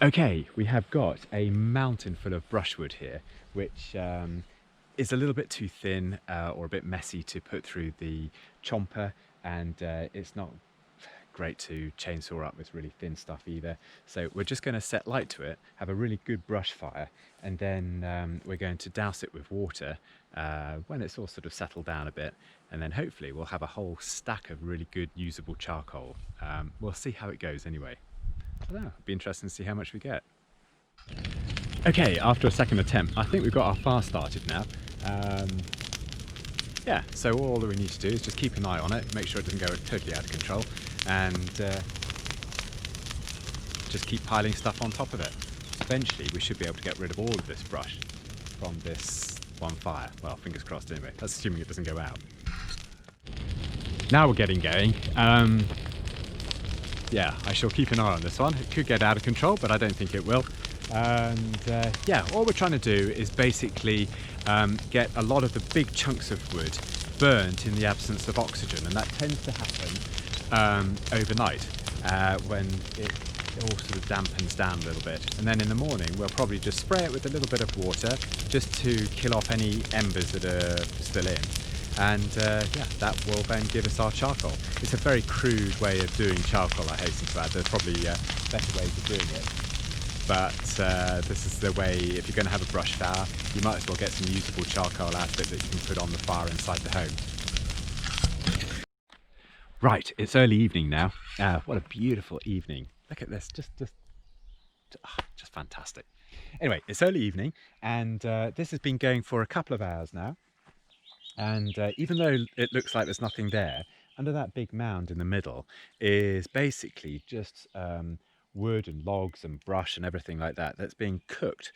Okay, we have got a mountain full of brushwood here, which is a little bit too thin or a bit messy to put through the chomper, and it's not great to chainsaw up with really thin stuff either. So we're just going to set light to it, have a really good brush fire, and then we're going to douse it with water when it's all sort of settled down a bit, and then hopefully we'll have a whole stack of really good usable charcoal. We'll see how it goes anyway. I don't know, it'll be interesting to see how much we get. Okay, after a second attempt, I think we've got our fire started now. Yeah, so all that we need to do is just keep an eye on it, make sure it doesn't go totally out of control, and just keep piling stuff on top of it. Eventually we should be able to get rid of all of this brush from this one fire. Well, fingers crossed anyway, that's assuming it doesn't go out. Now we're getting going. Yeah, I shall keep an eye on this one. It could get out of control, but I don't think it will. And yeah, all we're trying to do is basically get a lot of the big chunks of wood burnt in the absence of oxygen, and that tends to happen overnight when it all sort of dampens down a little bit. And then in the morning we'll probably just spray it with a little bit of water just to kill off any embers that are still in. And yeah, that will then give us our charcoal. It's a very crude way of doing charcoal, I hasten to add. There's probably better ways of doing it. But this is the way, if you're going to have a brush fire, you might as well get some usable charcoal out of it that you can put on the fire inside the home. Right, it's early evening now. What a beautiful evening. Look at this, just fantastic. Anyway, it's early evening, and this has been going for a couple of hours now. And even though it looks like there's nothing there, under that big mound in the middle is basically just wood and logs and brush and everything like that that's being cooked.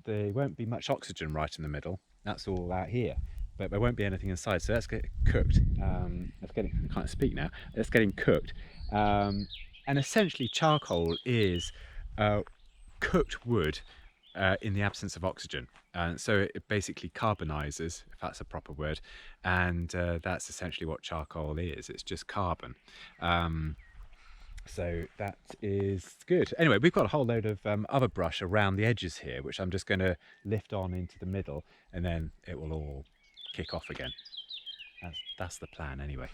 There won't be much oxygen right in the middle. That's all out here, but there won't be anything inside. So that's getting cooked. I can't speak now. That's getting cooked. And essentially charcoal is cooked wood in the absence of oxygen. So it basically carbonizes, if that's a proper word, and that's essentially what charcoal is. It's just carbon. So that is good. Anyway, we've got a whole load of other brush around the edges here, which I'm just going to lift on into the middle, and then it will all kick off again. That's the plan anyway.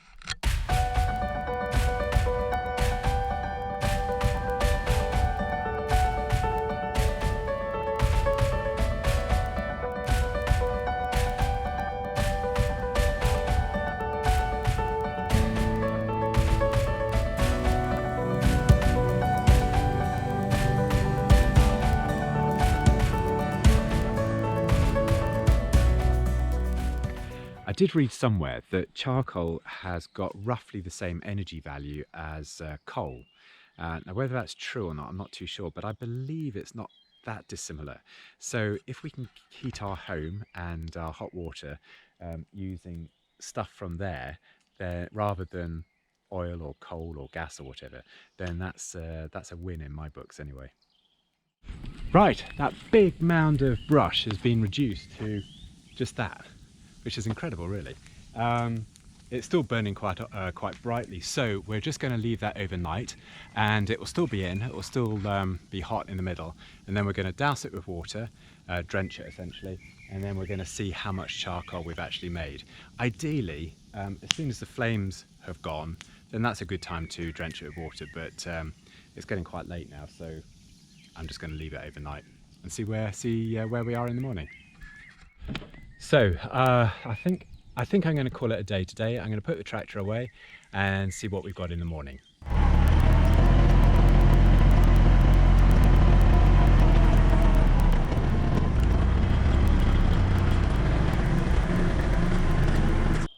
I did read somewhere that charcoal has got roughly the same energy value as coal. Now, whether that's true or not, I'm not too sure, but I believe it's not that dissimilar. So if we can heat our home and our hot water using stuff from there, rather than oil or coal or gas or whatever, then that's a win in my books anyway. Right, that big mound of brush has been reduced to just that, which is incredible, really. It's still burning quite brightly, so we're just going to leave that overnight, and it will still be in, it will still be hot in the middle, and then we're going to douse it with water, drench it essentially, and then we're going to see how much charcoal we've actually made. Ideally, as soon as the flames have gone, then that's a good time to drench it with water, but it's getting quite late now, so I'm just going to leave it overnight and see where we are in the morning. So I think I'm going to call it a day today. I'm going to put the tractor away and see what we've got in the morning.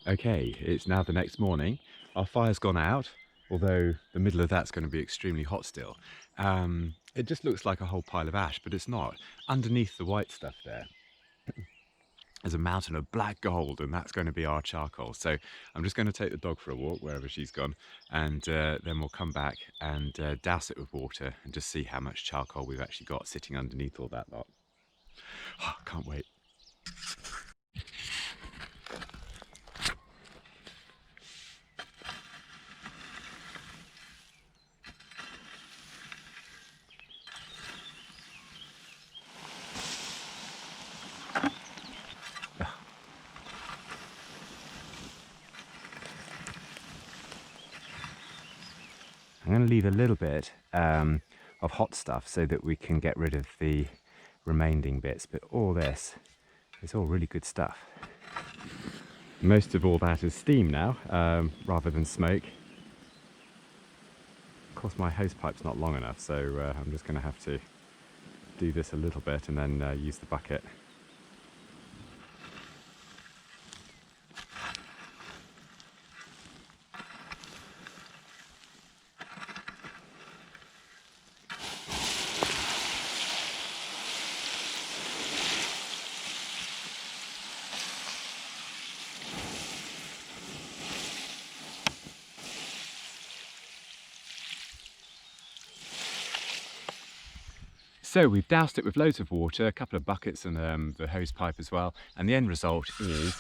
Okay, it's now the next morning. Our fire's gone out, although the middle of that's going to be extremely hot still. It just looks like a whole pile of ash, but it's not. Underneath the white stuff there, there's a mountain of black gold, and that's going to be our charcoal. So I'm just going to take the dog for a walk wherever she's gone, and then we'll come back and douse it with water and just see how much charcoal we've actually got sitting underneath all that lot. Oh, can't wait. to leave a little bit of hot stuff so that we can get rid of the remaining bits, but all this is all really good stuff. Most of all that is steam now, rather than smoke. Of course my hosepipe's not long enough, so I'm just going to have to do this a little bit and then use the bucket. So we've doused it with loads of water, a couple of buckets and the hose pipe as well, and the end result is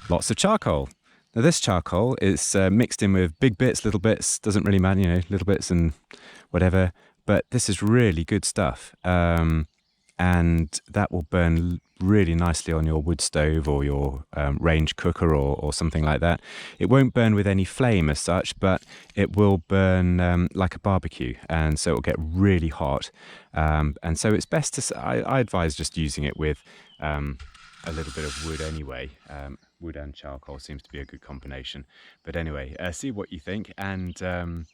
lots of charcoal. Now this charcoal is mixed in with big bits, little bits, doesn't really matter, you know, little bits and whatever, but this is really good stuff. And that will burn really nicely on your wood stove or your range cooker or something like that. It won't burn with any flame as such, but it will burn like a barbecue, and so it will get really hot. And so it's best to, I advise just using it with a little bit of wood anyway. Wood and charcoal seems to be a good combination. But anyway, see what you think, and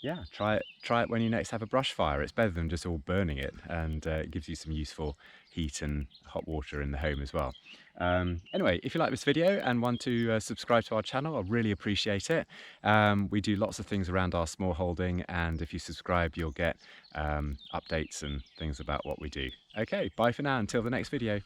yeah, try it when you next have a brush fire. It's better than just all burning it, and it gives you some useful heat and hot water in the home as well. Anyway, if you like this video and want to subscribe to our channel, I really appreciate it. We do lots of things around our small holding, and if you subscribe you'll get updates and things about what we do. Okay, bye for now until the next video.